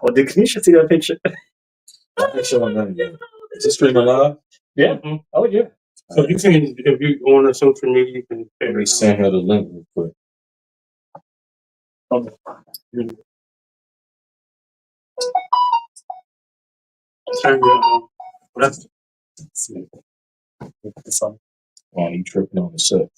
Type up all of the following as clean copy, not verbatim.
Oh, can you see that picture? I ain't showing nothing yet. Is it streaming live? Yeah. Oh, yeah. So you can, if you go on the social media, you can. Let me send her the link real quick. Turn your, that's See. It's on. Lonnie tripping on the set.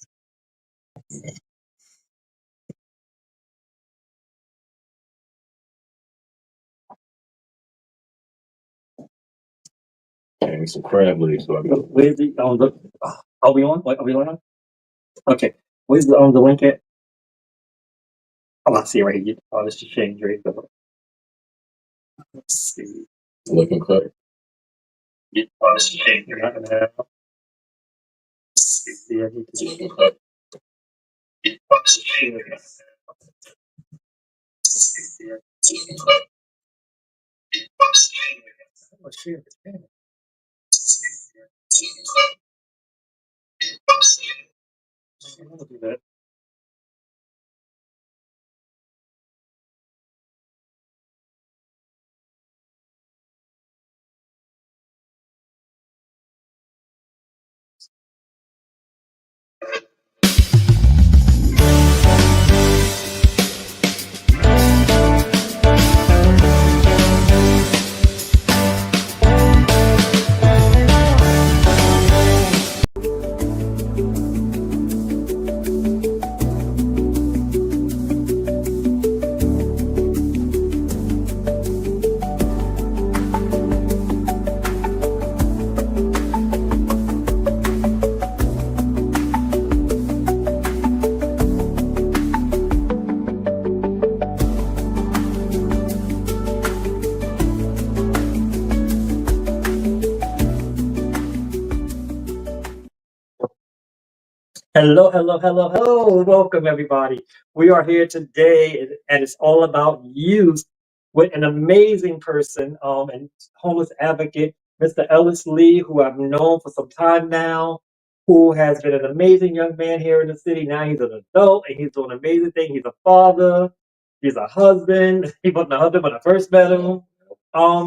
And some crab legs, so I got Where's the are we on? Are we on? Okay. Where's the link at? Oh, I see it right here. Oh, this is change right there. Let's see. looking cut. Oh, this is change right now. Let's see. I need to Looking cut. share this. Oh, share it. Damn it. I'm gonna do that. Hello, hello, hello, hello. Welcome, everybody. We are here today, and it's all about youth with an amazing person and homeless advocate, Mr. Ellis Lee, who I've known for some time now, who has been an amazing young man here in the city. Now he's an adult, and he's doing amazing things. He's a father. He's a husband. He wasn't a husband when I first met him.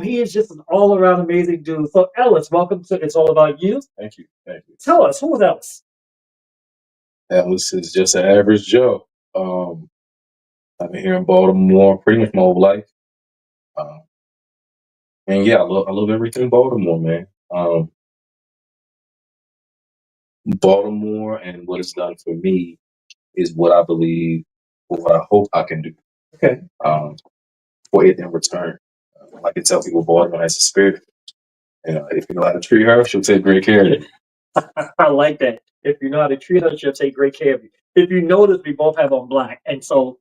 He is just an all-around amazing dude. So, Ellis, welcome to It's All About You. Thank you. Thank you. Tell us, who is Ellis? Ellis is just an average Joe. I've been here in Baltimore pretty much my whole life. And yeah, I love everything Baltimore, man. Baltimore and what it's done for me is what I believe, or what I hope I can do. Okay. For it in return. Like I tell people, Baltimore has a spirit. If you know how to treat her, she'll take great care of you. I like that. If you know how to treat her, she'll take great care of you. If you notice, we both have on black, and so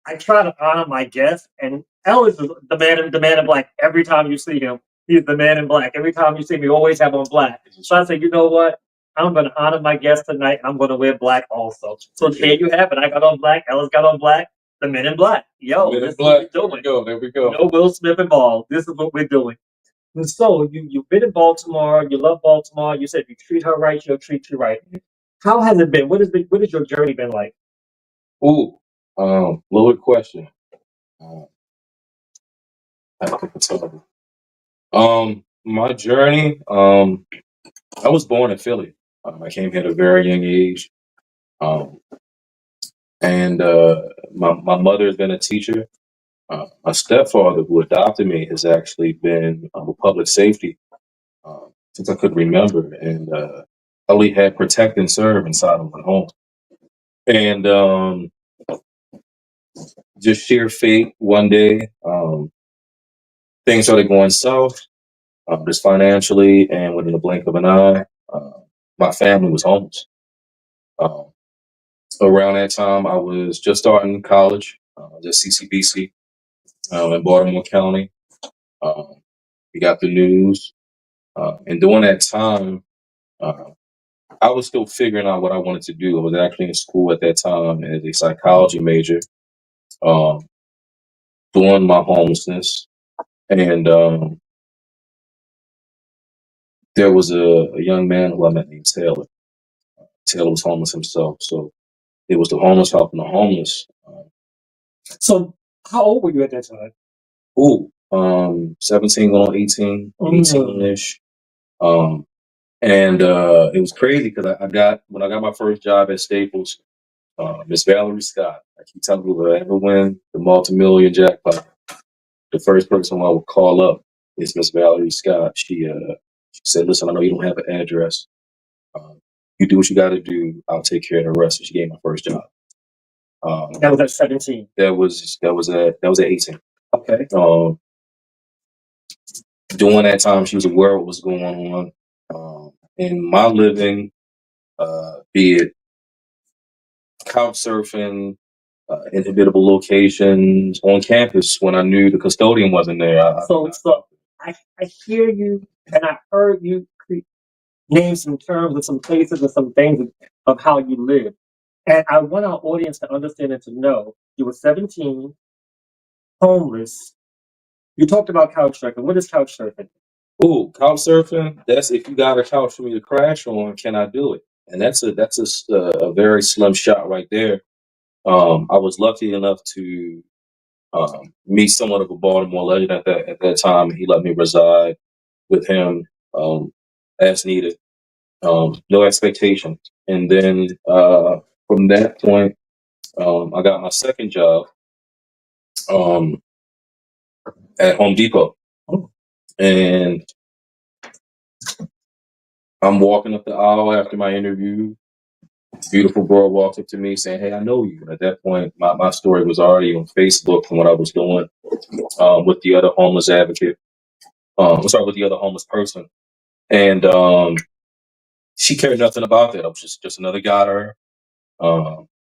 I try to honor my guests. And Ellis is the man in black. Every time you see him, he's the man in black. Every time you see him, we always have on black. So I say, you know what? I'm going to honor my guest tonight, and I'm going to wear black also. So there you have it. I got on black. Ellis got on black. The men in black. Yo, Men in this black. is what we're doing. There we go. No Will Smith involved. This is what we're doing. And so you've been in Baltimore, you love Baltimore, you said if you treat her right, she'll treat you right. How has it been? What has your journey been like? Ooh, loaded question. I think it's terrible. My journey, I was born in Philly. I came here at a very young age. And my mother has been a teacher. My stepfather, who adopted me, has actually been with public safety since I could remember, and I only had protect and serve inside of my home. And just sheer fate, one day things started going south, just financially, and within a blink of an eye, my family was homeless. Around that time, I was just starting college, just CCBC in Baltimore County. We got the news. And during that time, I was still figuring out what I wanted to do. I was actually in school at that time as a psychology major, doing my homelessness. And there was a young man who I met named Taylor. Taylor was homeless himself. So it was the homeless helping the homeless. So how old were you at that time? Ooh, 17 going on 18, 18-ish. And it was crazy because when I got my first job at Staples, Miss Valerie Scott, I keep telling people, if I ever win the multi-million jackpot, the first person I would call up is Miss Valerie Scott. She said, listen, I know you don't have an address. You do what you got to do. I'll take care of the rest. And she gave me my first job. That was at 17. That was at 18. Okay. During that time, she was aware of what was going on. In my living, be it couch surfing, inhabitable locations on campus when I knew the custodian wasn't there. I hear you, and I heard you name some terms and some places and some things of how you live. And I want our audience to understand and to know you were 17, homeless. You talked about couch surfing. What is couch surfing? Oh, couch surfing. That's if you got a couch for me to crash on, can I do it? And that's a very slim shot right there. I was lucky enough to meet somewhat of a Baltimore legend at that time. He let me reside with him as needed, no expectation. And then from that point, I got my second job at Home Depot, and I'm walking up the aisle after my interview. Beautiful girl walks up to me saying, "Hey, I know you." And at that point, my story was already on Facebook from what I was doing with the other homeless advocate. With the other homeless person, and she cared nothing about that. I was just another guy to her.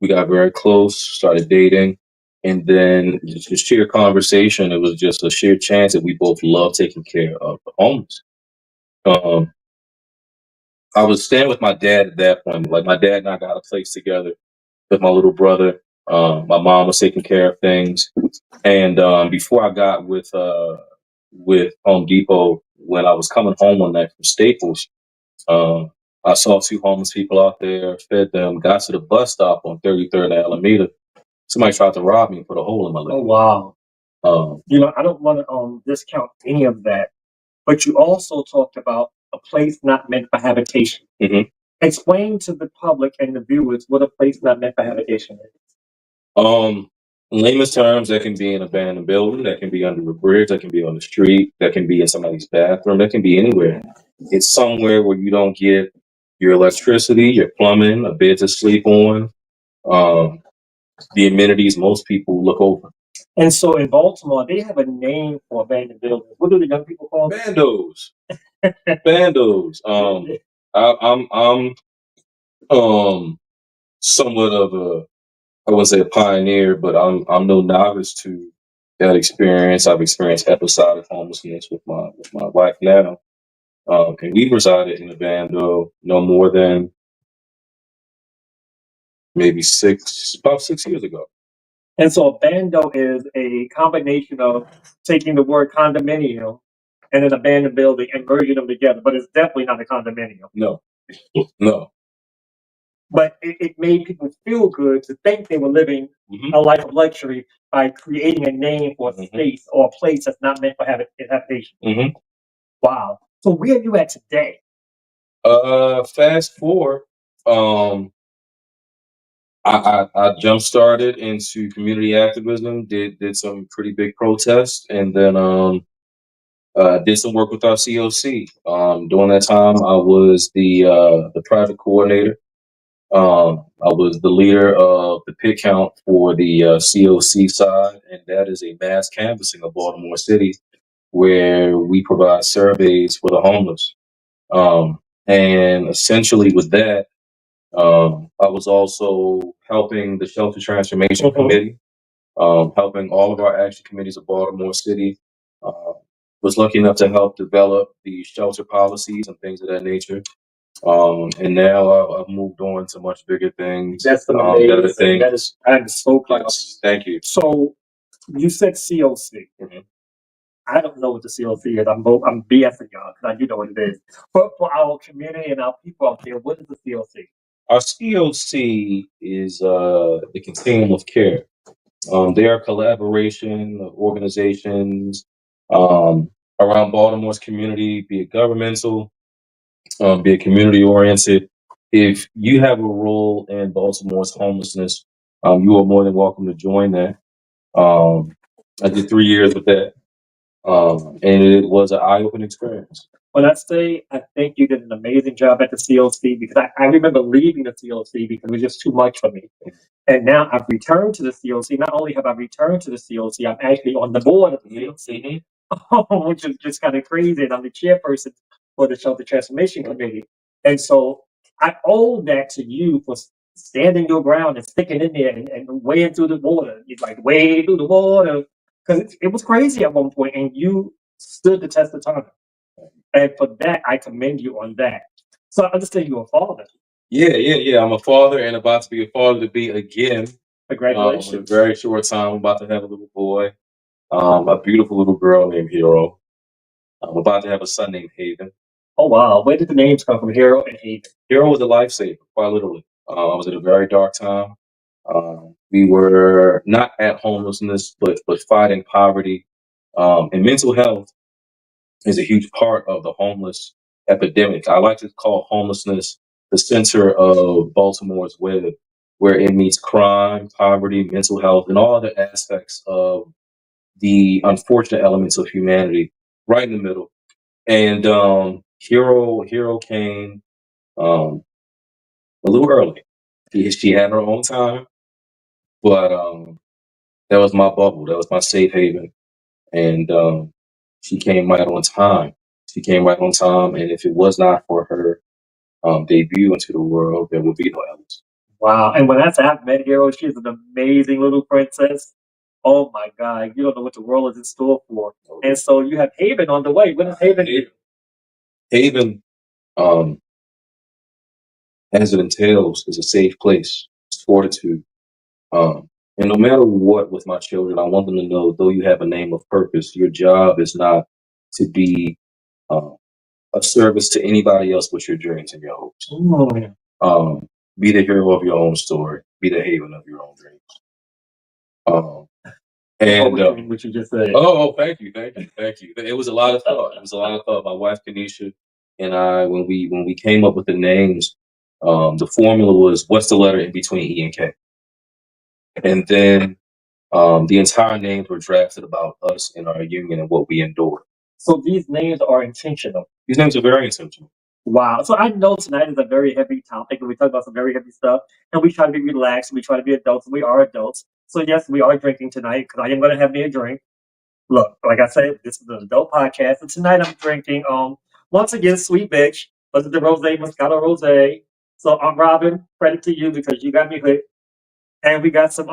We got very close, started dating, and then just sheer conversation. It was just a sheer chance that we both love taking care of the homeless. I was staying with my dad at that point. Like my dad and I got a place together with my little brother. My mom was taking care of things, and before I got with Home Depot, when I was coming home one night from Staples, I saw two homeless people out there, fed them, got to the bus stop on 33rd and Alameda. Somebody tried to rob me and put a hole in my leg. Oh, wow. I don't want to discount any of that, but you also talked about a place not meant for habitation. Mm-hmm. Explain to the public and the viewers what a place not meant for habitation is. In layman's terms, that can be an abandoned building, that can be under a bridge, that can be on the street, that can be in somebody's bathroom, that can be anywhere. It's somewhere where you don't get your electricity, your plumbing, a bed to sleep on, the amenities most people look over. And so in Baltimore, they have a name for abandoned buildings. What do the young people call them? Bandos. Bandos. I'm somewhat of I wouldn't say a pioneer, but I'm no novice to that experience. I've experienced episodic homelessness with my wife now, and we resided in a bando no more than maybe about 6 years ago. And so a bando is a combination of taking the word condominium and an abandoned building and merging them together, but it's definitely not a condominium. No. But it made people feel good to think they were living a life of luxury by creating a name for a space or a place that's not meant for habitation. Wow. So where are you at today? Fast forward, I jump started into community activism, did some pretty big protests, and then did some work with our COC. During that time, I was the project coordinator. I was the leader of the pit count for the COC side, and that is a mass canvassing of Baltimore City where we provide surveys for the homeless. And essentially with that, I was also helping the Shelter Transformation Committee, helping all of our action committees of Baltimore City. Was lucky enough to help develop the shelter policies and things of that nature. And now I've moved on to much bigger things. That's better things. I'm so proud. Yes, thank you. So you said COC. I don't know what the COC is. I'm BSing y'all because I do know what it is. But for our community and our people out there, what is the COC? Our COC is the continuum of care. They are a collaboration of organizations around Baltimore's community, be it governmental, be it community oriented. If you have a role in Baltimore's homelessness, you are more than welcome to join that. I did 3 years with that, and it was an eye-opening experience. When I say I think you did an amazing job at the COC, because I remember leaving the COC because it was just too much for me. And now I've returned to the COC. Not only have I returned to the COC, I'm actually on the board of the COC, which is just kind of crazy. And I'm the chairperson for the Shelter Transformation Committee. And so I owe that to you for standing your ground and sticking in there and wading through the water. You're like, wade through the water. Because it was crazy at one point, and you stood the test of time. And for that, I commend you on that. So I understand you're a father. Yeah. I'm a father and about to be a father to be again. In a Congratulations. very short time, I'm about to have a little boy, a beautiful little girl named Hero. I'm about to have a son named Haven. Oh, wow. Where did the names come from, Hero and Haven? Hero was a lifesaver, quite literally. I was at a very dark time. We were not at homelessness, but fighting poverty. And mental health is a huge part of the homeless epidemic. I like to call homelessness the center of Baltimore's web, where it meets crime, poverty, mental health, and all other aspects of the unfortunate elements of humanity right in the middle. And Hero came a little early. She had her own time, but that was my bubble. That was my safe haven. And she came right on time. She came right on time. And if it was not for her debut into the world, there would be no Ellis. Wow. And when I say I've met Hero, she's an amazing little princess. Oh my God. You don't know what the world is in store for. And so you have Haven on the way. When is Haven? Haven, as it entails, is a safe place. It's fortitude. And no matter what with my children, I want them to know, though you have a name of purpose, your job is not to be of service to anybody else but your dreams and your hopes. Be the hero of your own story. Be the haven of your own dreams. What you just said. Oh, thank you. It was a lot of thought. My wife Kanisha and I, when we came up with the names, the formula was what's the letter in between E and K, and then the entire names were drafted about us and our union and what we endured. So these names are intentional. These names are very intentional. Wow. So I know tonight is a very heavy topic, and we talk about some very heavy stuff, and we try to be relaxed, and we try to be adults, and we are adults. So yes, we are drinking tonight, because I am going to have me a drink. Look, like I said, this is an adult podcast, and tonight I'm drinking, once again, Sweet Bitch, but it's the Rosé Moscato Rosé. So, Robin, credit to you, because you got me hooked. And we got some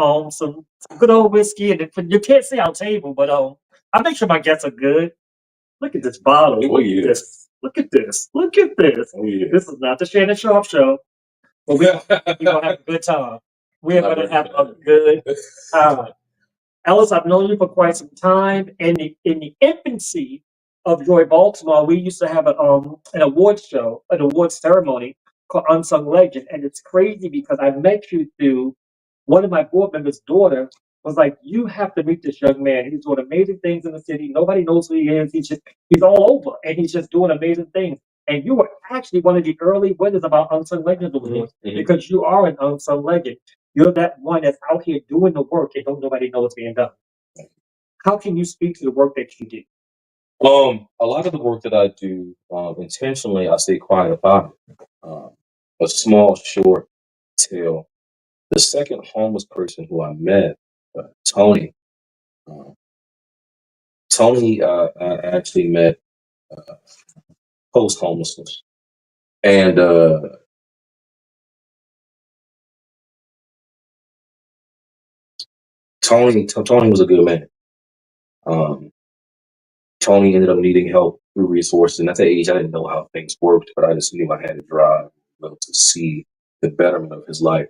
good old whiskey, and you can't see our table, but I make sure my guests are good. Look at this bottle. Oh, Look yeah. at this. Look at this. Look at this. Oh, yeah. This is not the Shannon Sharp show, but we're gonna have a good time. We're gonna have a good time. Ellis, I've known you for quite some time. In the infancy of Joy Baltimore, we used to have an awards show, an awards ceremony called Unsung Legend, and it's crazy because I met you through one of my board members' daughter. Was like, you have to meet this young man. He's doing amazing things in the city. Nobody knows who he is. He's all over, and he's just doing amazing things. And you were actually one of the early winners about Unsung Legend Awards, because you are an unsung legend. You're that one that's out here doing the work and don't nobody know what's being done. How can you speak to the work that you do? A lot of the work that I do, intentionally, I stay quiet about it. A small, short tale. The second homeless person who I met, Tony. Tony, I actually met post homelessness, and Tony was a good man. Tony ended up needing help through resources, and at that age, I didn't know how things worked, but I just knew I had to drive to see the betterment of his life.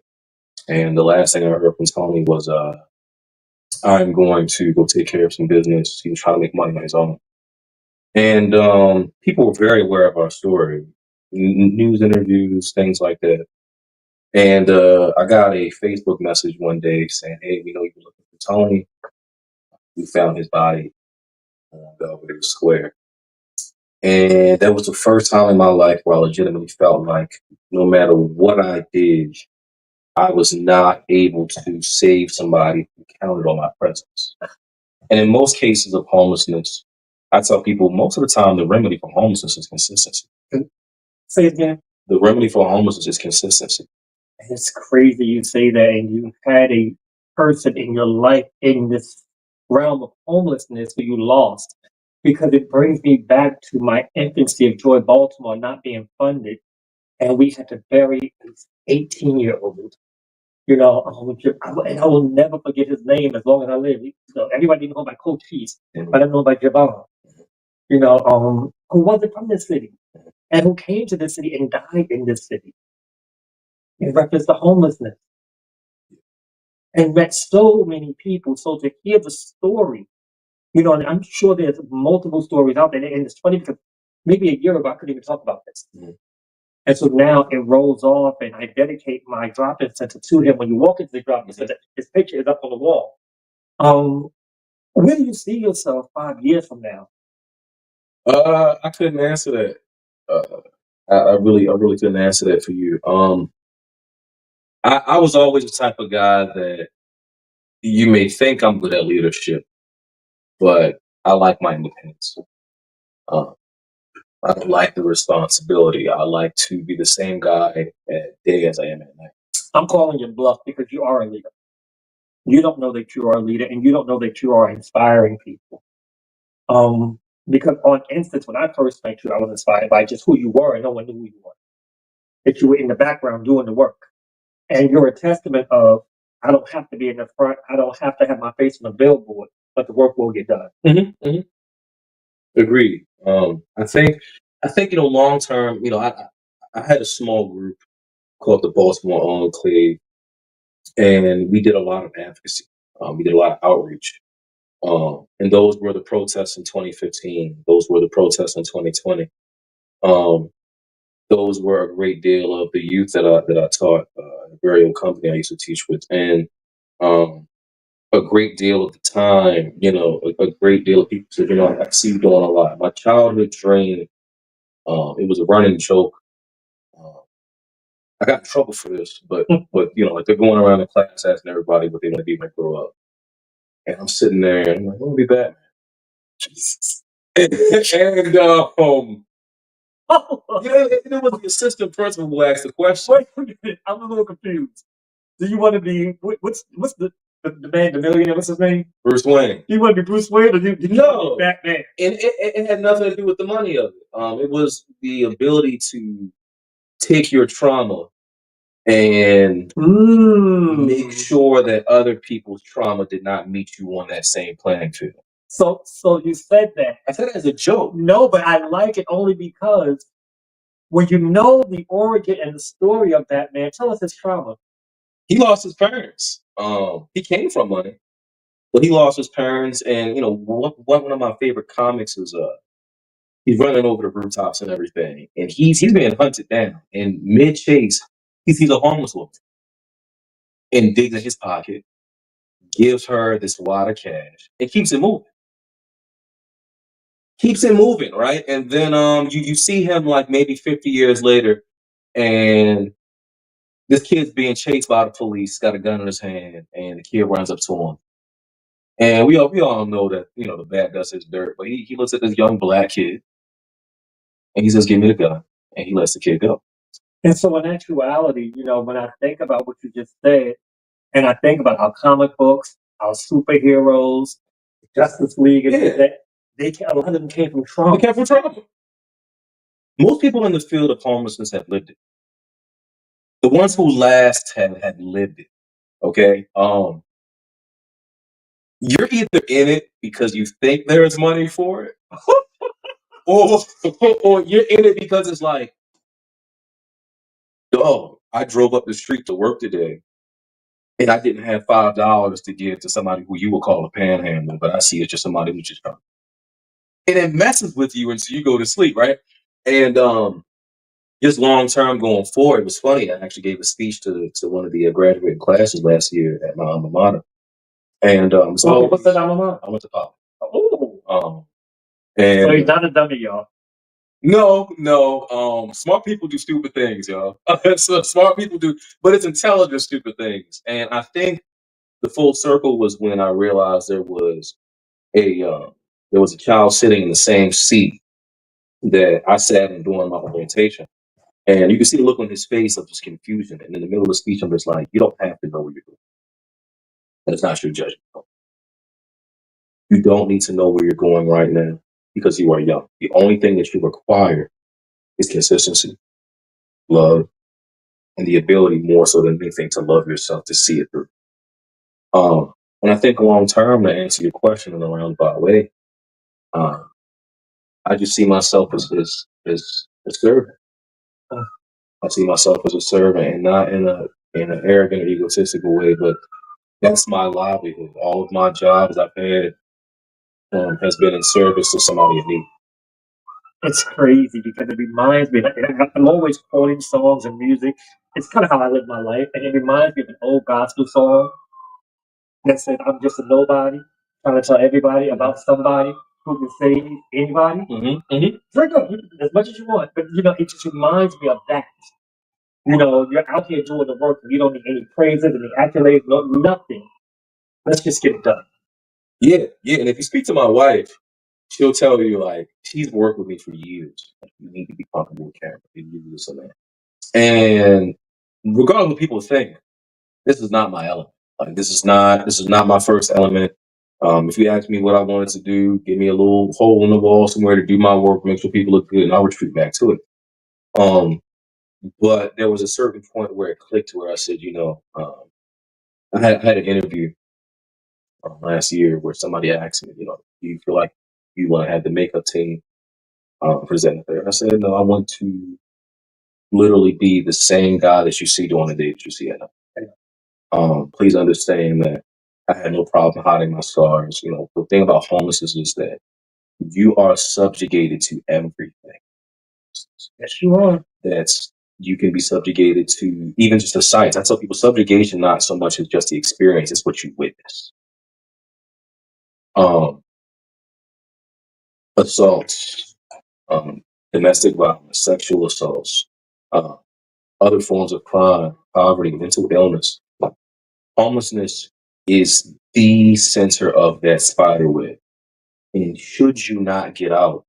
And the last thing I heard from Tony was, I'm going to go take care of some business. He was trying to make money on his own. And people were very aware of our story, news interviews, things like that. And I got a Facebook message one day saying, hey, we know you're looking for Tony. We found his body on Belvedere Square. And that was the first time in my life where I legitimately felt like no matter what I did, I was not able to save somebody who counted on my presence. And in most cases of homelessness, I tell people most of the time the remedy for homelessness is consistency. Say it again. The remedy for homelessness is consistency. And it's crazy you say that, and you had a person in your life in this realm of homelessness who you lost, because it brings me back to my infancy of Joy Baltimore not being funded, and we had to bury this 18-year-old. You know, and I will never forget his name as long as I live. You know, everybody know about Coach Peace, but I know about Davon. You know, who wasn't from this city and who came to this city and died in this city in reference to homelessness and met so many people. So to hear the story, you know, and I'm sure there's multiple stories out there, and it's funny because maybe a year ago I couldn't even talk about this. And so now it rolls off, and I dedicate my drop-in center to him. When you walk into the drop-in center, his picture is up on the wall. Where do you see yourself 5 years from now? I couldn't answer that. I really couldn't answer that for you. I was always the type of guy that you may think I'm good at leadership, but I like my independence. I don't like the responsibility. I like to be the same guy at day as I am at night. I'm calling you bluff because you are a leader. You don't know that you are a leader, and you don't know that you are inspiring people. Because on instance, when I first met you, I was inspired by just who you were, and no one knew who you were. That you were in the background doing the work. And you're a testament of, I don't have to be in the front, I don't have to have my face on the billboard, but the work will get done. Agreed. I think long term, I had a small group called the Baltimore Enclave, and we did a lot of advocacy. We did a lot of outreach. And those were the protests in 2015. Those were the protests in 2020. Those were a great deal of the youth that I taught, a very old company I used to teach with, and a great deal of the time, a great deal of people said, I see you doing a lot. My childhood dream, it was a running joke. I got in trouble for this, but like they're going around the class asking everybody what they want to be when they grow up, and I'm sitting there and I'm like, I want to be Batman. Jesus. and it was the assistant principal who asked the question. Wait a minute, I'm a little confused. Do you want to be what's the man, the millionaire? What's his name? Bruce Wayne. You want to be Bruce Wayne, or do you want to be Batman? And it had nothing to do with the money of it. It was the ability to take your trauma and make sure that other people's trauma did not meet you on that same playing field. So you said that. I said it as a joke. No, but I like it only because when you know the origin and the story of that man, tell us his trauma. He lost his parents. He came from money, but he lost his parents. And one of my favorite comics is he's running over the rooftops and everything, and he's being hunted down. And mid chase, he sees a homeless woman and digs in his pocket, gives her this wad of cash, and keeps it moving. Right? And then you see him like maybe 50 years later, and this kid's being chased by the police, got a gun in his hand, and the kid runs up to him. And we all know that, the bad does his dirt, but he looks at this young black kid and he says, "Give me the gun," and he lets the kid go. And so in actuality, when I think about what you just said, and I think about our comic books, our superheroes, Justice League, a lot of them came from trauma. They came from trauma. Most people in the field of homelessness have lived it. The ones who last have lived it. Okay. You're either in it because you think there's money for it, or you're in it because it's like, dog, I drove up the street to work today, and I didn't have $5 to give to somebody who you would call a panhandler, but I see it's just somebody who's just trying. And it messes with you until you go to sleep, right? And just long term going forward, it was funny. I actually gave a speech to one of the graduating classes last year at my alma mater. And what's that alma mater? I went to college. So he's And not a dummy, y'all. no, smart people do stupid things, y'all. So smart people do, but it's intelligent stupid things. And I think the full circle was when I realized there was a child sitting in the same seat that I sat in during my orientation. And you can see the look on his face of just confusion. And in the middle of the speech, I'm just like, you don't have to know what you're doing. That's not your judgment. You don't need to know where you're going right now because you are young. The only thing that you require is consistency, love, and the ability more so than anything to love yourself, to see it through. And I think long term, to answer your question in a roundabout way, uh, I just see myself as a servant. I see myself as a servant, and not in an arrogant or egotistical way, but that's my livelihood. All of my jobs I've had has been in service to somebody in need. It's crazy because it reminds me. I'm always quoting songs and music. It's kind of how I live my life, and it reminds me of an old gospel song that said, "I'm just a nobody, trying to tell everybody about somebody who can save anybody." Drink up as much as you want, but it just reminds me of that. You're out here doing the work, and you don't need any praises, any accolades, nothing. Let's just get it done. Yeah. And if you speak to my wife, she'll tell you, like, she's worked with me for years. Like, you need to be comfortable with camera. You need to do this and that. And regardless of what people think, this is not my element. Like, this is not my first element. If you ask me what I wanted to do, give me a little hole in the wall somewhere to do my work, make sure people look good, and I'll retreat back to it. But there was a certain point where it clicked, where I said, I had an interview last year where somebody asked me, do you feel like you want to have the makeup team present there? I said, no, I want to literally be the same guy that you see during the day that you see at night. Please understand that I had no problem hiding my scars. The thing about homelessness is that you are subjugated to everything. Yes, you are. You can be subjugated to even just the sights. I tell people subjugation not so much as just the experience, it's what you witness. Assaults, domestic violence, sexual assaults, other forms of crime, poverty, mental illness. Homelessness is the center of that spider web. And should you not get out,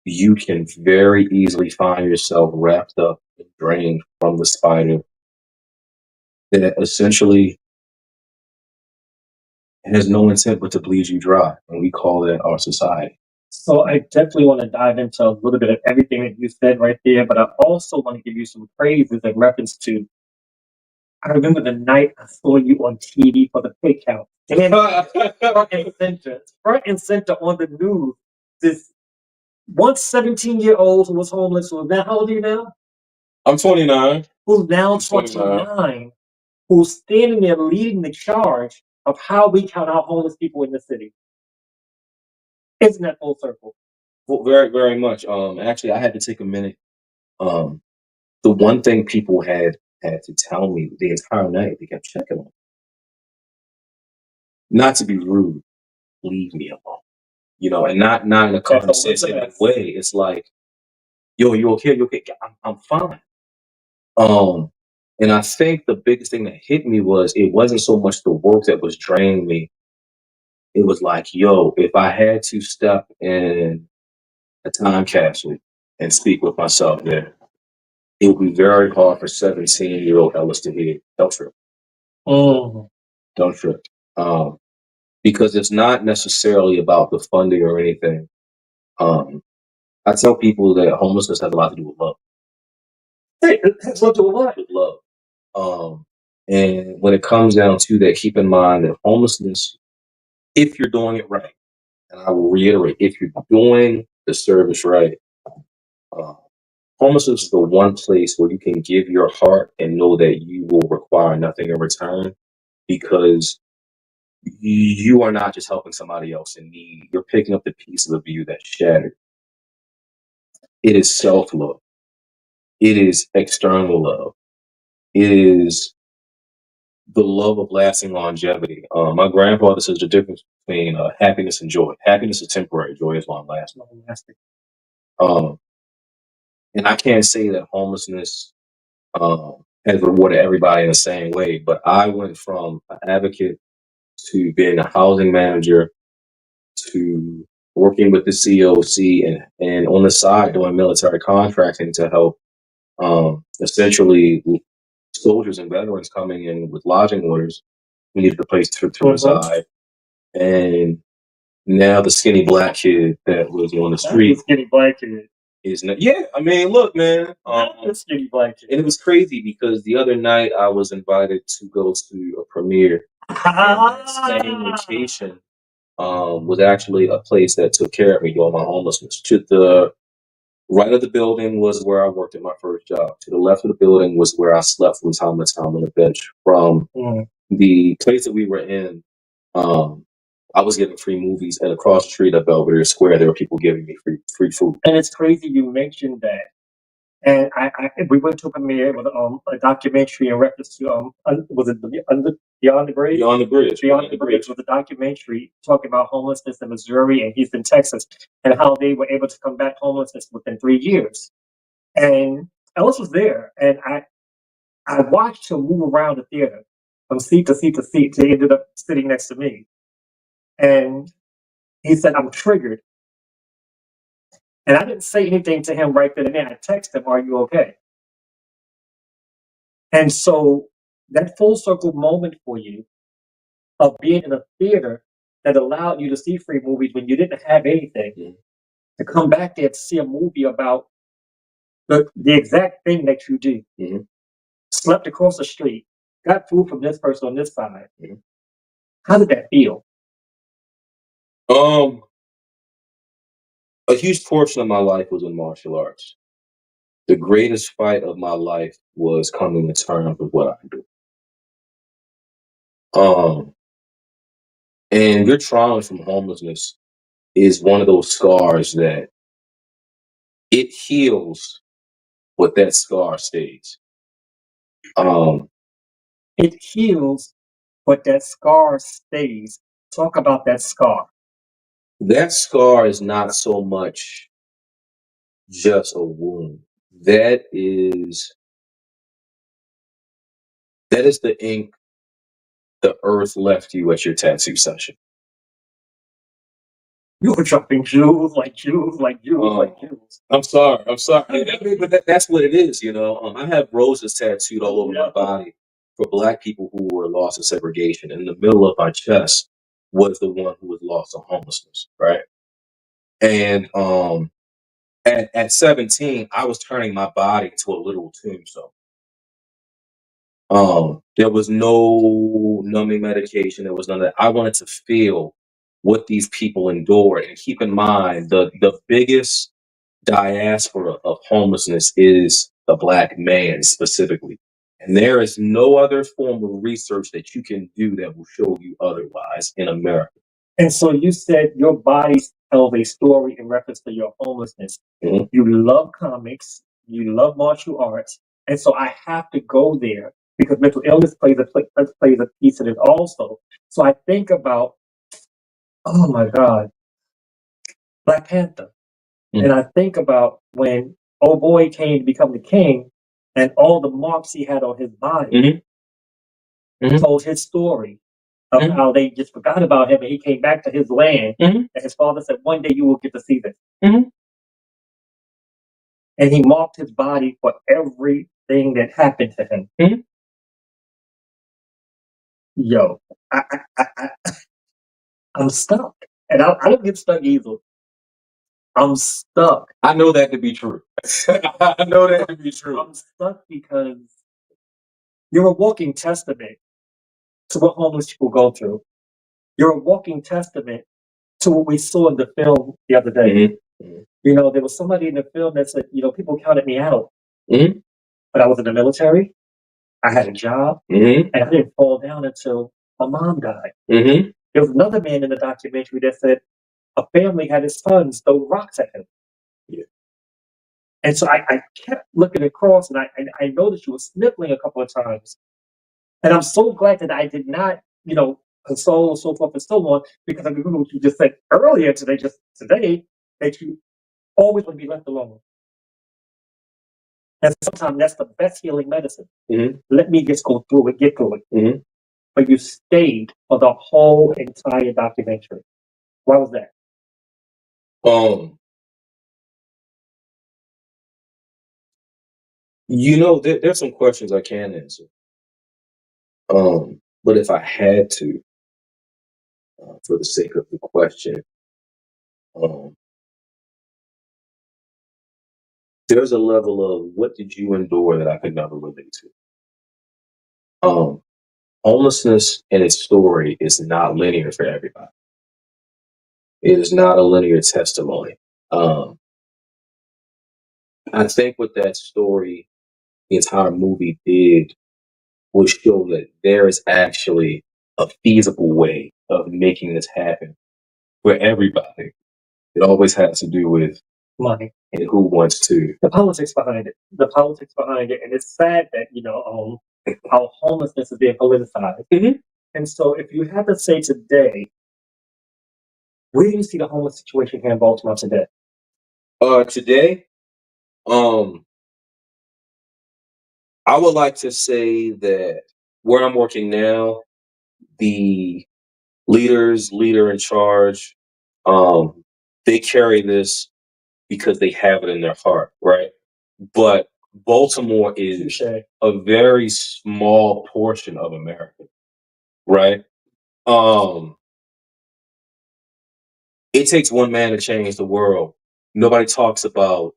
you can very easily find yourself wrapped up and drained from the spider that essentially has no intent but to bleed you dry. And we call that our society. So I definitely want to dive into a little bit of everything that you said right there, but I also want to give you some praises in reference to. I remember the night I saw you on TV for the pig count. And front and center on the news, this once 17-year-old who was homeless, who is now, how old are you now? I'm 29. Who's now 29, who's standing there leading the charge of how we count out homeless people in the city. Isn't that full circle? Well, very, very much. Actually, I had to take a minute. The one thing people had to tell me the entire night, they kept checking on me. Not to be rude, leave me alone. And not in a condescending way. It's like, yo, you okay? You okay? I'm fine. And I think the biggest thing that hit me was it wasn't so much the work that was draining me. It was like, yo, if I had to step in a time capsule and speak with myself there, it would be very hard for 17-year-old Ellis to hear, don't trip. Don't trip. Because it's not necessarily about the funding or anything. I tell people that homelessness has a lot to do with love. Hey, it has a lot to do with what? With love. And when it comes down to that, keep in mind that homelessness, if you're doing it right, and I will reiterate, if you're doing the service right, homelessness is the one place where you can give your heart and know that you will require nothing in return, because you are not just helping somebody else in need. You're picking up the pieces of you that's shattered. It is self-love. It is external love. It is the love of lasting longevity. My grandfather says the difference between happiness and joy. Happiness is temporary, joy is long lasting. Long-lasting. And I can't say that homelessness has rewarded everybody in the same way, but I went from an advocate to being a housing manager to working with the COC and on the side doing military contracting to help essentially soldiers and veterans coming in with lodging orders who needed a place to reside. And now the skinny black kid that was on the street. The skinny black kid. Is not, yeah, I mean, look, man. The skinny black kid. And it was crazy because the other night I was invited to go to a premiere. And that same location was actually a place that took care of me during my homelessness. To the right of the building was where I worked at my first job. To the left of the building was where I slept from time to time on the bench. From the place that we were in, I was getting free movies, and across the street at Belvedere Square, there were people giving me free food. And it's crazy you mentioned that. And we went to a premiere with a documentary in reference to was it Beyond the Bridge? Beyond the Bridge. Beyond the Bridge was a documentary talking about homelessness in Missouri and Houston, Texas, and how they were able to combat homelessness within 3 years. And Ellis was there, and I watched him move around the theater from seat to seat to seat till he ended up sitting next to me. And he said, "I'm triggered." And I didn't say anything to him right then and there. I texted him, "Are you okay?" And so that full circle moment for you of being in a theater that allowed you to see free movies when you didn't have anything, to come back there to see a movie about the exact thing that you do. Slept across the street, got food from this person on this side. How did that feel? A huge portion of my life was in martial arts. The greatest fight of my life was coming to terms with what I do. And your trauma from homelessness is one of those scars that it heals, but that scar stays. It heals, but that scar stays. Talk about that scar. That scar is not so much just a wound. That is the ink the earth left you at your tattoo session. You were dropping jewels like jewels like jewels like jewels. I'm sorry. I mean, but that's what it is, you know. I have roses tattooed all over my body for Black people who were lost in segregation. In the middle of my chest was the one who was lost to homelessness, right? And at 17, I was turning my body to a literal tombstone. There was no numbing medication. There was none of that. I wanted to feel what these people endured. And keep in mind, the biggest diaspora of homelessness is the Black man specifically. And there is no other form of research that you can do that will show you otherwise in America. And so you said your body tells a story in reference to your homelessness. You love comics, you love martial arts, and so I have to go there because mental illness plays a piece in it also. So I think about, oh my God, Black Panther. And I think about when old boy came to become the king and all the marks he had on his body told his story of how they just forgot about him and he came back to his land and his father said, "One day you will get to see this." And he marked his body for everything that happened to him. Yo, I'm stuck. And I don't get stuck either. I'm stuck. I know that to be true. I know that to be true. I'm stuck because you're a walking testament to what homeless people go through. You're a walking testament to what we saw in the film the other day. You know, there was somebody in the film that said, you know, people counted me out. But I was in the military, I had a job, and I didn't fall down until my mom died. There was another man in the documentary that said a family had his sons throw rocks at him. And so I kept looking across, and I noticed you were sniffling a couple of times. And I'm so glad that I did not, you know, console, so forth and so on. Because I remember what you just said earlier today, that you always want to be left alone. And sometimes that's the best healing medicine. Mhm. Let me just go through it, get through it. Mhm. But you stayed for the whole entire documentary. Why was that? There's some questions I can answer. But if I had to, for the sake of the question, um, there's a level of what did you endure that I could never relate to. Homelessness and its story is not linear for everybody. It is not a linear testimony. Um, I think what that story, the entire movie did was show that there is actually a feasible way of making this happen for everybody. It always has to do with Money. and who wants to. The politics behind it. And it's sad that, how homelessness is being politicized. Mhm. And so if you had to say today, where do you see the homeless situation here in Baltimore today? Today, I would like to say that where I'm working now, the leader in charge, they carry this because they have it in their heart, right? But Baltimore is Touche. a very small portion of America, right? Um, it takes one man to change the world. Nobody talks about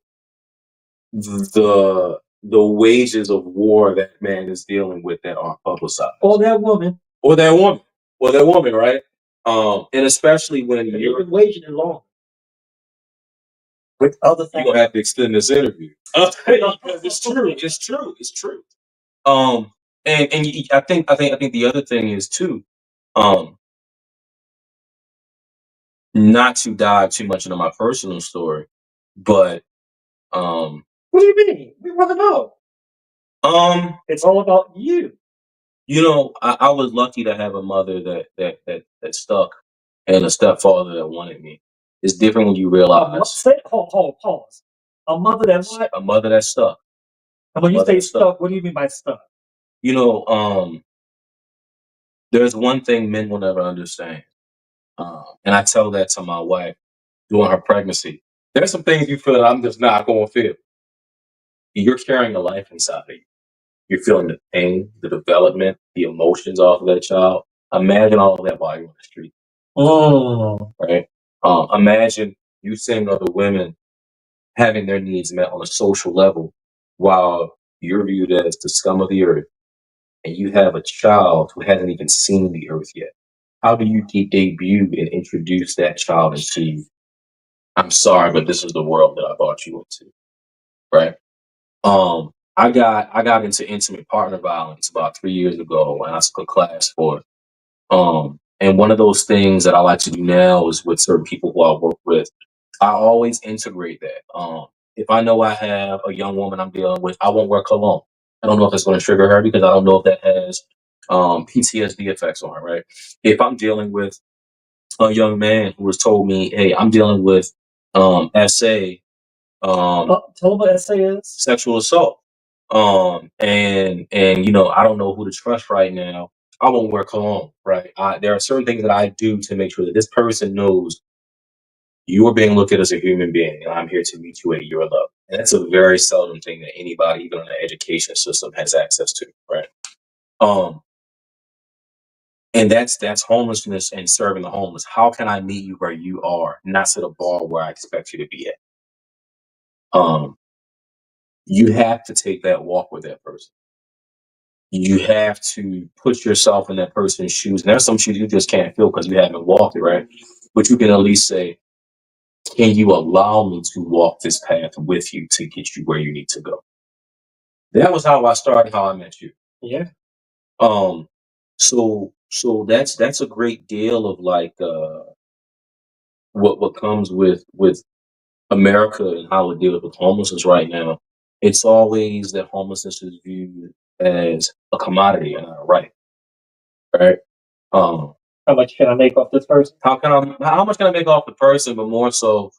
the wages of war that man is dealing with that aren't publicized. Or that woman. Or that woman, right? And especially when you're Even waging it long. With other you're things. gonna have to extend this interview. Because it's true. I think the other thing is too, not to dive too much into my personal story, but What do you mean? We want to know. It's all about you. I was lucky to have a mother that stuck and a stepfather that wanted me. It's different when you realize Pause. A mother that what? a mother that stuck. And when you mother say that stuck. stuck, what do you mean by stuck? There's one thing men will never understand. And I tell that to my wife during her pregnancy. There's some things you feel that I'm just not going to feel. You're carrying a life inside of you. You're feeling the pain, the development, the emotions off of that child. Imagine all of that while you're on the street. Right? Imagine you seeing other women having their needs met on a social level while you're viewed as the scum of the earth and you have a child who hasn't even seen the earth yet. How do you debut and introduce that child into, I'm sorry, but this is the world that I brought you into, right? I got into intimate partner violence about 3 years ago, and I took a class for it. And one of those things that I like to do now is with certain people who I work with, I always integrate that. If I know I have a young woman I'm dealing with, I won't wear cologne. I don't know if it's going to trigger her because I don't know if that has PTSD effects on her, right? If I'm dealing with a young man who has told me, hey, I'm dealing with SA, Tell them what SA is. sexual assault. And I don't know who to trust right now. I won't wear cologne, right? There are certain things that I do to make sure that this person knows you are being looked at as a human being, and I'm here to meet you at your level. And that's a very seldom thing that anybody, even in the education system, has access to, right? And that's homelessness and serving the homeless. How can I meet you where you are, not to the bar where I expect you to be at? You have to take that walk with that person. You have to put yourself in that person's shoes. And there's some shoes you just can't feel because you haven't walked it, right? But you can at least say, can you allow me to walk this path with you to get you where you need to go? That was how I started, how I met you. Yeah. So that's a great deal of like what comes with America and how it deals with homelessness right now. It's always that homelessness is viewed as a commodity and not a right. Right? How much can I make off this person? How much can I make off the person? But more so,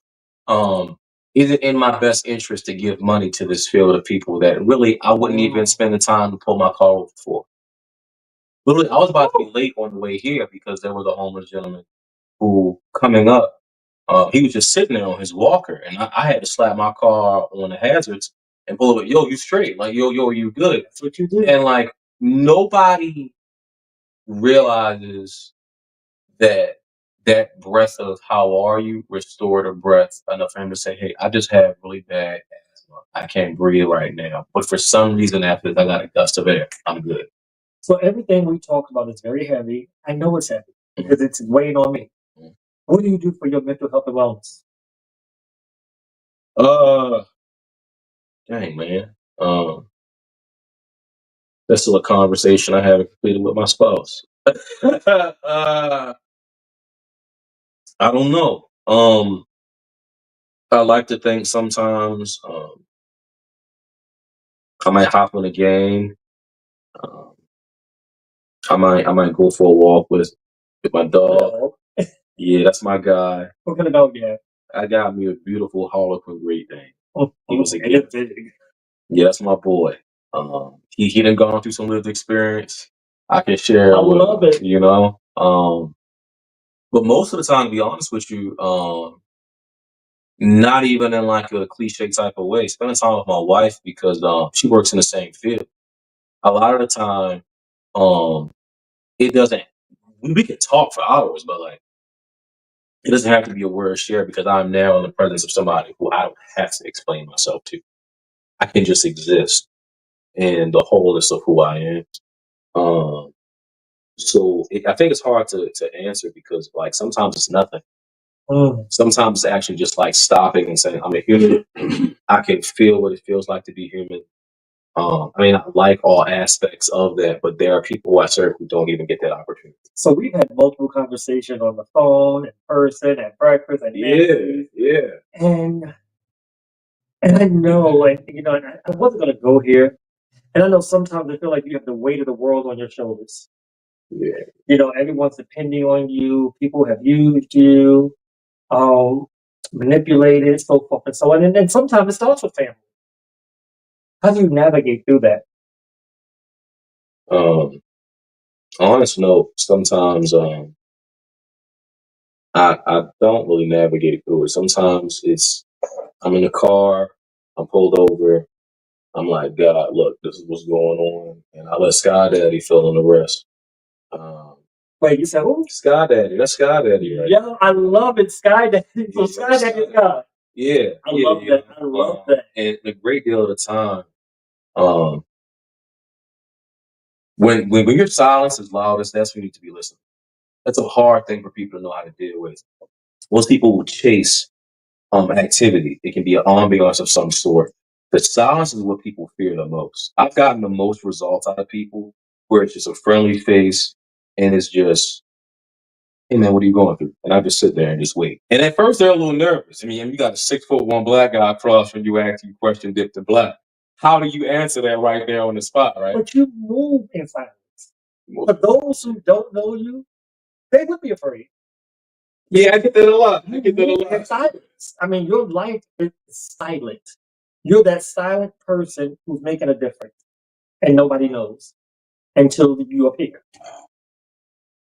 is it in my best interest to give money to this field of people that really I wouldn't even spend the time to pull my car over for? Literally, I was about to be late on the way here because there was a homeless gentleman who coming up. He was just sitting there on his walker, and I had to slap my car on the hazards and pull over. Yo, you straight? Like, yo, you good? That's what you do. And like nobody realizes that breath of how are you restored a breath enough for him to say, hey, I just have really bad asthma. I can't breathe right now. But for some reason after this, I got a gust of air. I'm good. So everything we talk about is very heavy. I know it's heavy because it's weighing on me. What do you do for your mental health and wellness? Dang man. That's still a conversation I haven't completed with my spouse. I don't know. I like to think sometimes I might hop on a game. I might go for a walk with my dog. Yeah, that's my guy. What kind of dog you have? I got me a beautiful Harlequin Great Dane. He was a and gift. it's big. Yeah, that's my boy. He done gone through some lived experience. I can share. I love it. You know. But most of the time, to be honest with you, not even in like a cliche type of way. Spending time with my wife because she works in the same field. A lot of the time, it doesn't. We can talk for hours, but like it doesn't have to be a word share because I'm now in the presence of somebody who I don't have to explain myself to. I can just exist in the wholeness of who I am. I think it's hard to answer because like sometimes it's nothing. Sometimes it's actually just like stopping and saying, I'm a human. I can feel what it feels like to be human. I mean, I like all aspects of that, but there are people who I serve who don't even get that opportunity. So we've had multiple conversations on the phone, in person, at breakfast, at Yeah. and I know, and you know, and I wasn't gonna go here, and I know sometimes I feel like you have the weight of the world on your shoulders. Yeah. You know, everyone's depending on you. People have used you, manipulated, so forth and so on. And then sometimes it starts with family. How do you navigate through that? Honest note, sometimes I don't really navigate through it. Sometimes I'm in the car, I'm pulled over, I'm like, God, look, this is what's going on, and I let Sky Daddy fill in the rest. Wait, you said who? Sky Daddy, that's Sky Daddy, right? Yeah, I love it, Sky Daddy. So Sky Daddy is God. Yeah, I love that. I love that. And a great deal of the time, when your silence is loudest, that's when you need to be listening. That's a hard thing for people to know how to deal with. Most people will chase activity. It can be an ambiance of some sort. The silence is what people fear the most. I've gotten the most results out of people where it's just a friendly face and it's just, hey man, what are you going through? And I just sit there and just wait. And at first they're a little nervous. I mean, you got a 6'1" black guy across from you asking you question dipped in black. How do you answer that right there on the spot, right? But you move in silence. For those who don't know you, they would be afraid. Yeah, I get that a lot. In silence. I mean, your life is silent. You're that silent person who's making a difference, and nobody knows until you appear.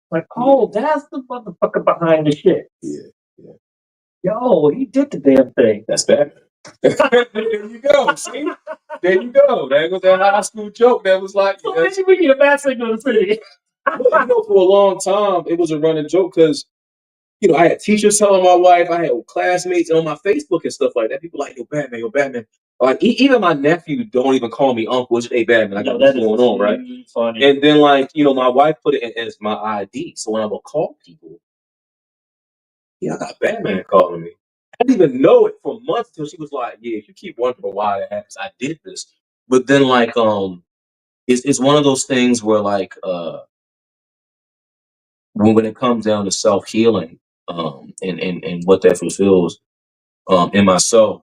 Like, oh, that's the motherfucker behind the shit. Yeah. Yo, he did the damn thing. That's bad. There you go. See? There you go. That was that high school joke that was like, So then we need a bad signal to city. You know, for a long time, it was a running joke because, you know, I had teachers telling my wife, I had classmates on my Facebook and stuff like that. People like, yo, Batman. Like, even my nephew don't even call me uncle. It's just, hey, Batman, I got what's going on, right? Funny. And then, like, you know, my wife put it in as my ID. So when I would call people, yeah, I got Batman calling me. I didn't even know it for months until she was like, yeah, if you keep wondering why that happens, I did this. But then, like, it's one of those things where, like, when it comes down to self-healing, and what that fulfills in myself,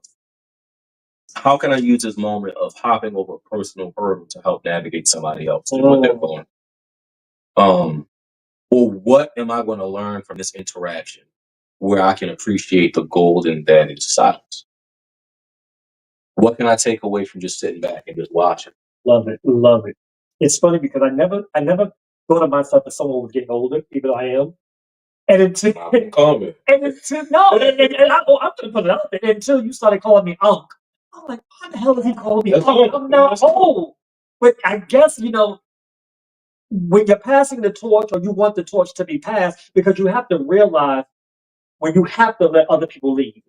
how can I use this moment of hopping over a personal hurdle to help navigate somebody else through what they're going? Or what am I going to learn from this interaction where I can appreciate the golden that is silence? What can I take away from just sitting back and just watching? Love it, love it. It's funny because I never thought of myself as someone who was getting older, even though I am. And until Comment. and until no, and I'm gonna put it out there until you started calling me Unc. I'm like, why the hell is he calling me That's Unc? cool. I'm not old. But I guess, when you're passing the torch or you want the torch to be passed, because you have to realize when you have to let other people lead.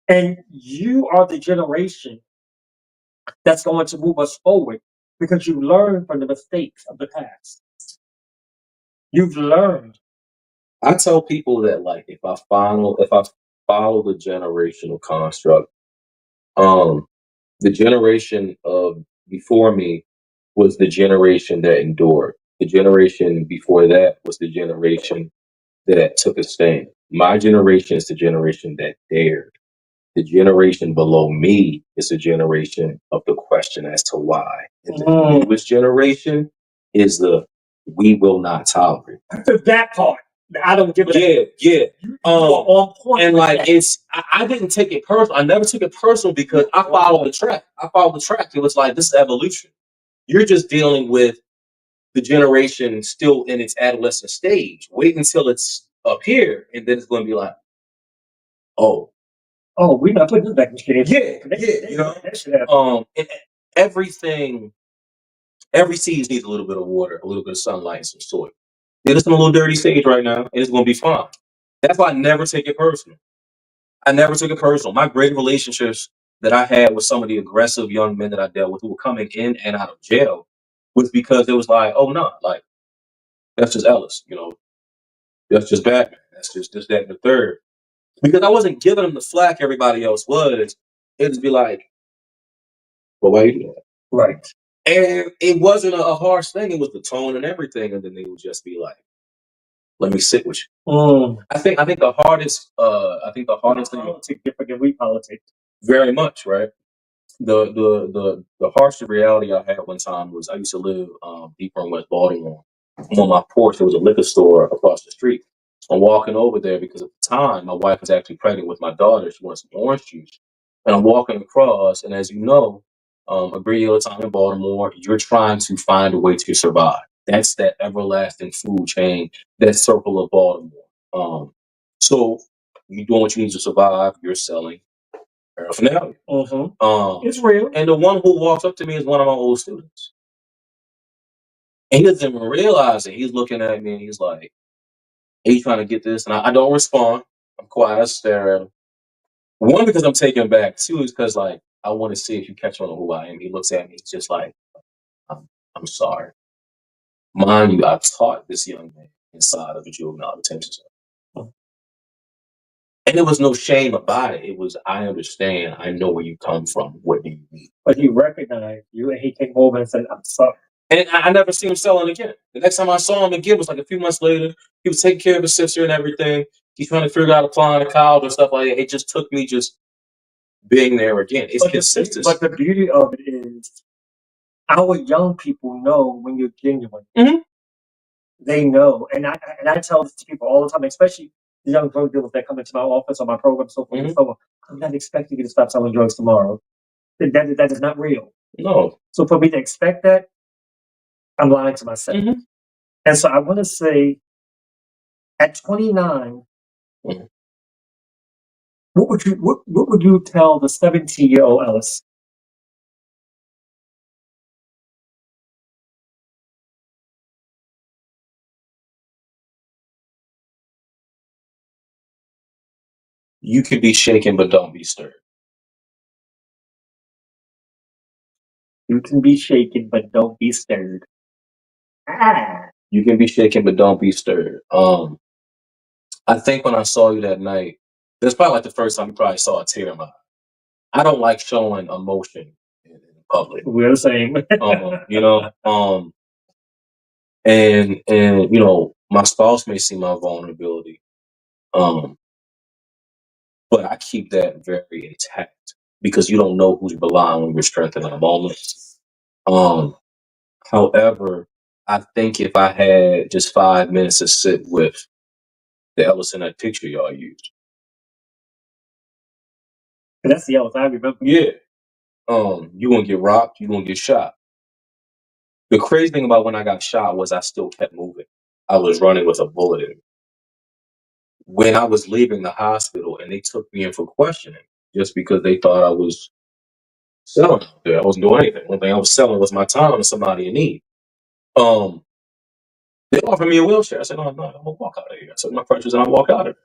And you are the generation that's going to move us forward because you learned from the mistakes of the past. You've learned. I tell people that, like, if I follow the generational construct, the generation of before me was the generation that endured. The generation before that was the generation that took a stand. My generation is the generation that dared. The generation below me is a generation of the question as to why. And the newest generation is the we will not tolerate. That part. I don't give it. Yeah. You are on point. And with like that. I didn't take it personal. I never took it personal because I followed the track. It was like, this is evolution. You're just dealing with the generation still in its adolescent stage. Wait until it's up here, and then it's going to be like, oh, we're not putting this back in the yeah. That should happen. And everything, every seed needs a little bit of water, a little bit of sunlight, and some soil. Yeah, it's in a little dirty stage right now, and it's going to be fine. That's why I never take it personal. My great relationships that I had with some of the aggressive young men that I dealt with who were coming in and out of jail was because it was like, oh no, like, that's just Ellis, that's just Batman, that's just this, that, and the third. Because I wasn't giving them the flack everybody else was. It'd be like, well, why you do that? Right. And it wasn't a harsh thing. It was the tone and everything. And then they would just be like, let me sit with you. I think the hardest thing, Politics different than we politics. very much, right? The harsher reality I had one time was I used to live deeper in West Baltimore. On my porch, there was a liquor store across the street. I'm walking over there because at the time my wife was actually pregnant with my daughter. She wanted some orange juice, and I'm walking across. And as you know, a great deal of time in Baltimore, you're trying to find a way to survive. That's that everlasting food chain, that circle of Baltimore. So you're doing what you need to survive. You're selling paraphernalia. It's real. And the one who walks up to me is one of my old students. And he doesn't even realize it. He's looking at me and he's like, he's trying to get this. And I don't respond. I'm quiet. I stare at him. One, because I'm taken back. Two, is because, like, I want to see if you catch on to who I am. He looks at me. He's just like, I'm sorry. Mind you, I taught this young man inside of a juvenile detention center. And there was no shame about it. It was, I understand. I know where you come from. What do you need? But he recognized you and he came over and said, I'm sorry. And I never seen him selling again. The next time I saw him again was like a few months later. He was taking care of his sister and everything. He's trying to figure out applying to college and stuff like that. It just took me just being there again. It's consistency. But the beauty of it is our young people know when you're genuine. They know. And I tell this to people all the time, especially the young drug dealers that come into my office or my program, so forth and so on. I'm not expecting you to stop selling drugs tomorrow. That is not real. No. So for me to expect that, I'm lying to myself. And so I want to say, at 29, what would you tell the 17-year-old Ellis? You can be shaken, but don't be stirred. You can be shaken, but don't be stirred. You can be shaken, but don't be stirred. I think when I saw you that night, that's probably like the first time you probably saw a tear in my eye. I don't like showing emotion in public. We're the same. And my spouse may see my vulnerability, but I keep that very intact because you don't know who's relying on your strength in a moment. However, I think if I had just 5 minutes to sit with the Ellis in that picture y'all used. That's the Ellis I remember. Yeah. You gonna get robbed, you gonna get shot. The crazy thing about when I got shot was I still kept moving. I was running with a bullet in me. When I was leaving the hospital and they took me in for questioning just because they thought I was selling out there. I wasn't doing anything. One thing I was selling was my time to somebody in need. They offered me a wheelchair. I said, no, I'm not. I'm gonna walk out of here. I said my crutches and I walk out of it.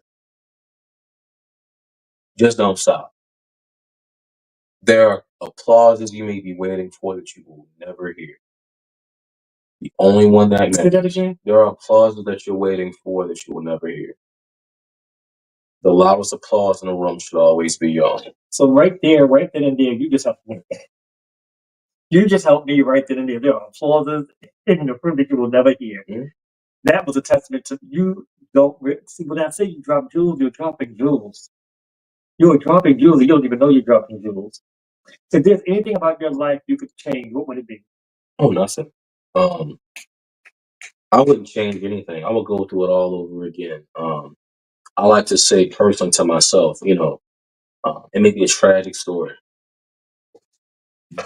Just don't stop. There are applauses you may be waiting for that you will never hear. The only one that Say that matters. again. There are applauses that you're waiting for that you will never hear. The loudest applause in the room should always be yours. So right then and there, you just helped me. You just helped me right then and there. There are applauses in the room that you will never hear. Mm-hmm. That was a testament to you. Don't see when I say you drop jewels, you're dropping jewels. You're dropping jewels, and you don't even know you're dropping jewels. If there's anything about your life you could change, what would it be? Oh, nothing. I wouldn't change anything. I would go through it all over again. I like to say personally to myself, it may be a tragic story,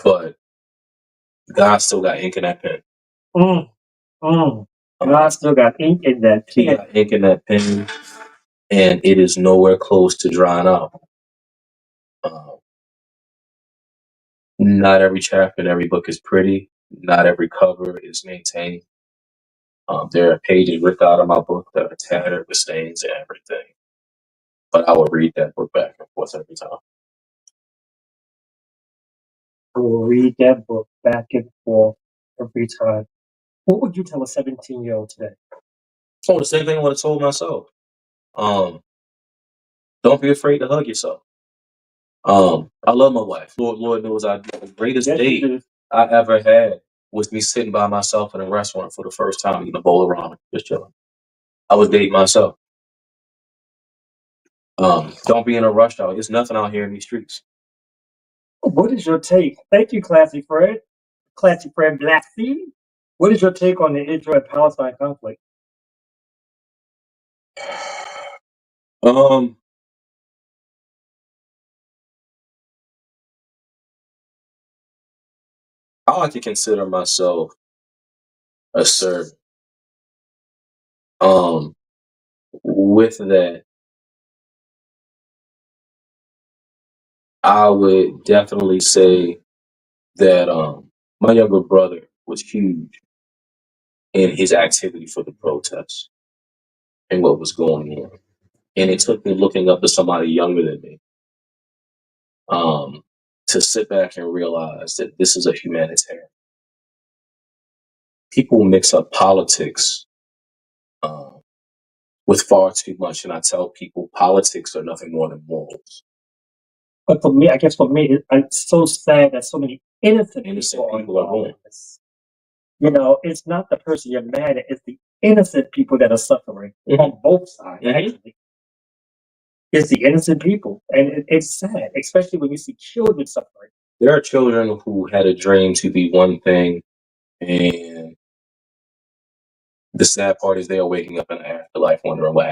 but God still got ink in that pen. Mm, God still got ink in that He pen. got ink in that pen, and it is nowhere close to drying out. Not every chapter in every book is pretty. Not every cover is maintained. There are pages ripped out of my book that are tattered with stains and everything. But I will read that book back and forth every time. I will read that book back and forth every time. What would you tell a 17-year-old today? Oh, the same thing I would have told myself. Don't be afraid to hug yourself. I love my wife. Lord knows the greatest date I ever had was me sitting by myself in a restaurant for the first time eating a bowl of ramen, just chilling. I was dating myself. Don't be in a rush out. There's nothing out here in these streets. What is your take? Thank you, Classy Fred. Classy Fred Blacksey. What is your take on the Israel-Palestine conflict? I like to consider myself a servant. With that, I would definitely say that my younger brother was huge in his activity for the protests and what was going on. And it took me looking up to somebody younger than me to sit back and realize that this is a humanitarian. People mix up politics with far too much, and I tell people politics are nothing more than morals. But for me, I guess it's so sad that so many innocent people are going. in this. It's not the person you're mad at; it's the innocent people that are suffering on both sides. Actually, it's the innocent people, and it's sad, especially when you see children suffering. There are children who had a dream to be one thing, and the sad part is they are waking up in the afterlife wondering what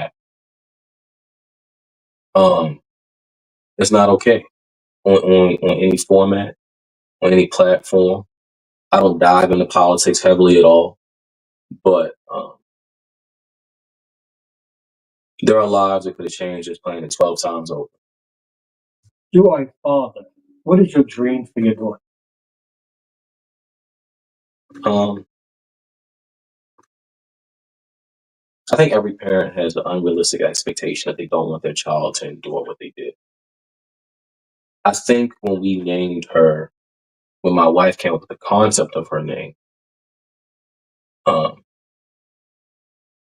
happened. It's not okay on any format, on any platform. I don't dive into politics heavily at all, but there are lives that could have changed this planet 12 times over. You are a father. What is your dream for your daughter? I think every parent has an unrealistic expectation that they don't want their child to endure what they did. I think when we named her, when my wife came up with the concept of her name,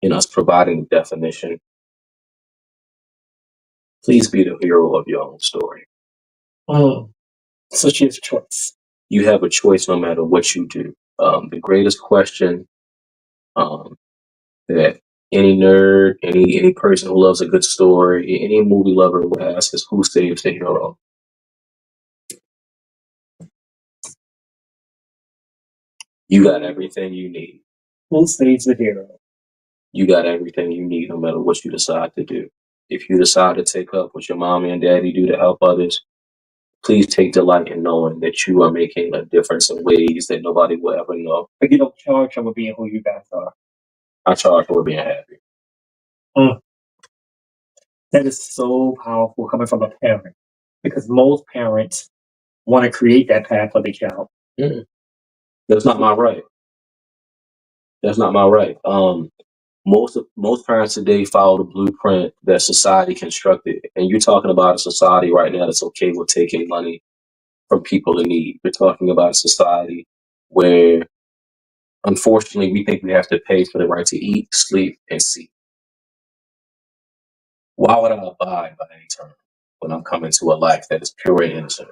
in us providing the definition, please be the hero of your own story. So she has a choice. You have a choice no matter what you do. The greatest question that any nerd, any person who loves a good story, any movie lover will ask is, who saves the hero? You got everything you need. Who saves the hero? You got everything you need no matter what you decide to do. If you decide to take up what your mommy and daddy do to help others, please take delight in knowing that you are making a difference in ways that nobody will ever know. But you don't charge them with being who you guys are. I charge for being happy. That is so powerful coming from a parent, because most parents want to create that path for their child. That's not my right. That's not my right. Most parents today follow the blueprint that society constructed, and you're talking about a society right now that's okay with taking money from people in need. You're talking about a society where, unfortunately, we think we have to pay for the right to eat, sleep, and see. Why would I abide by any term when I'm coming to a life that is pure and innocent?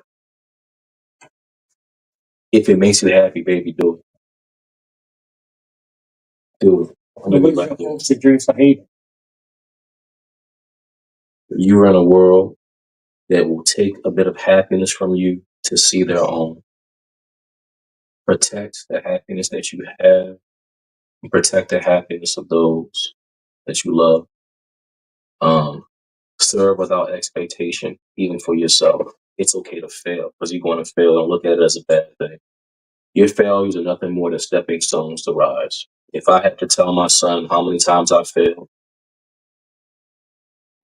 If it makes you happy, baby, do it. Do it. I'm But gonna what be is right your there. hopes and dreams for Hayden? You're in a world that will take a bit of happiness from you to see their own. Protect the happiness that you have. Protect the happiness of those that you love. Serve without expectation, even for yourself. It's okay to fail, because you're going to fail. Don't look at it as a bad thing. Your failures are nothing more than stepping stones to rise. If I had to tell my son how many times I failed,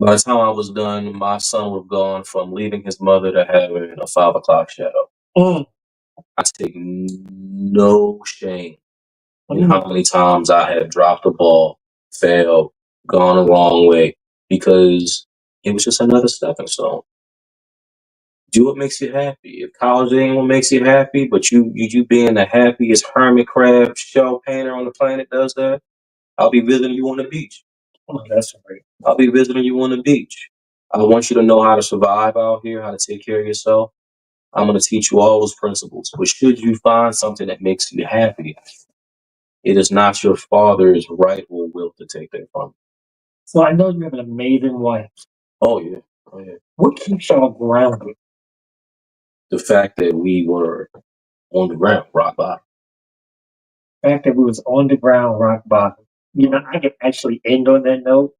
by the time I was done, my son would have gone from leaving his mother to having a 5 o'clock shadow. I take no shame in how many times I have dropped the ball, failed, gone the wrong way, because it was just another stepping stone. Do what makes you happy. If college ain't what makes you happy, but you being the happiest hermit crab shell painter on the planet does that, I'll be visiting you on the beach. Oh, that's great. I'll be visiting you on the beach. I want you to know how to survive out here, how to take care of yourself. I'm going to teach you all those principles. But should you find something that makes you happy, it is not your father's right or will to take that from you. So I know you have an amazing wife. Oh, yeah. Oh, yeah. What keeps y'all grounded? The fact that we were on the ground, rock bottom. The fact that we was on the ground, rock bottom. You know, I can actually end on that note.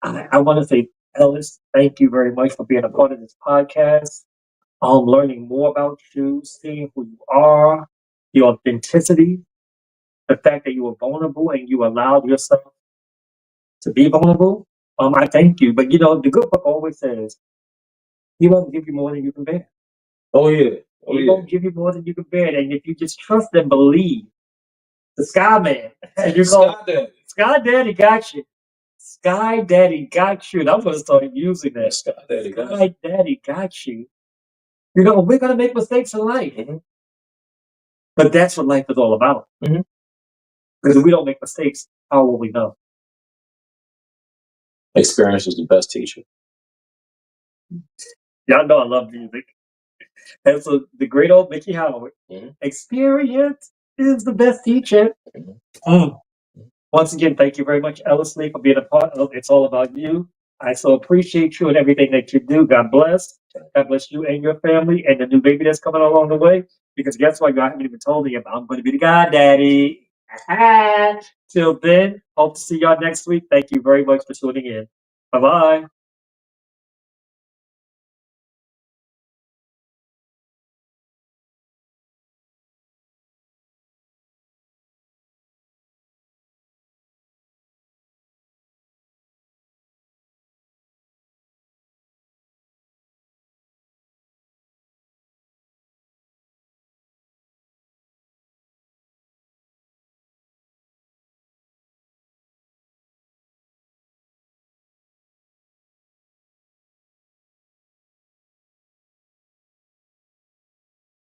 I want to say, Ellis, thank you very much for being a part of this podcast. Learning more about you, seeing who you are, your authenticity, the fact that you were vulnerable and you allowed yourself to be vulnerable. I thank you. But you know, the good book always says he won't give you more than you can bear. Oh, yeah. Oh, He yeah. won't give you more than you can bear. And if you just trust and believe, the Sky Man, as you call it, Sky Daddy got you. Sky Daddy got you. And I'm going to start using that. Sky Daddy got you. Sky Daddy got you. You know, we're going to make mistakes in life. But that's what life is all about. Because if we don't make mistakes, how will we know? Experience is the best teacher. Y'all know I love music. And so the great old Mickey Howard, experience is the best teacher. Once again, thank you very much, Ellis Lee, for being a part of It's All About You. I so appreciate you and everything that you do. God bless. God bless you and your family and the new baby that's coming along the way. Because guess what? I haven't even told you about. I'm going to be the goddaddy. Till then, hope to see y'all next week. Thank you very much for tuning in. Bye-bye.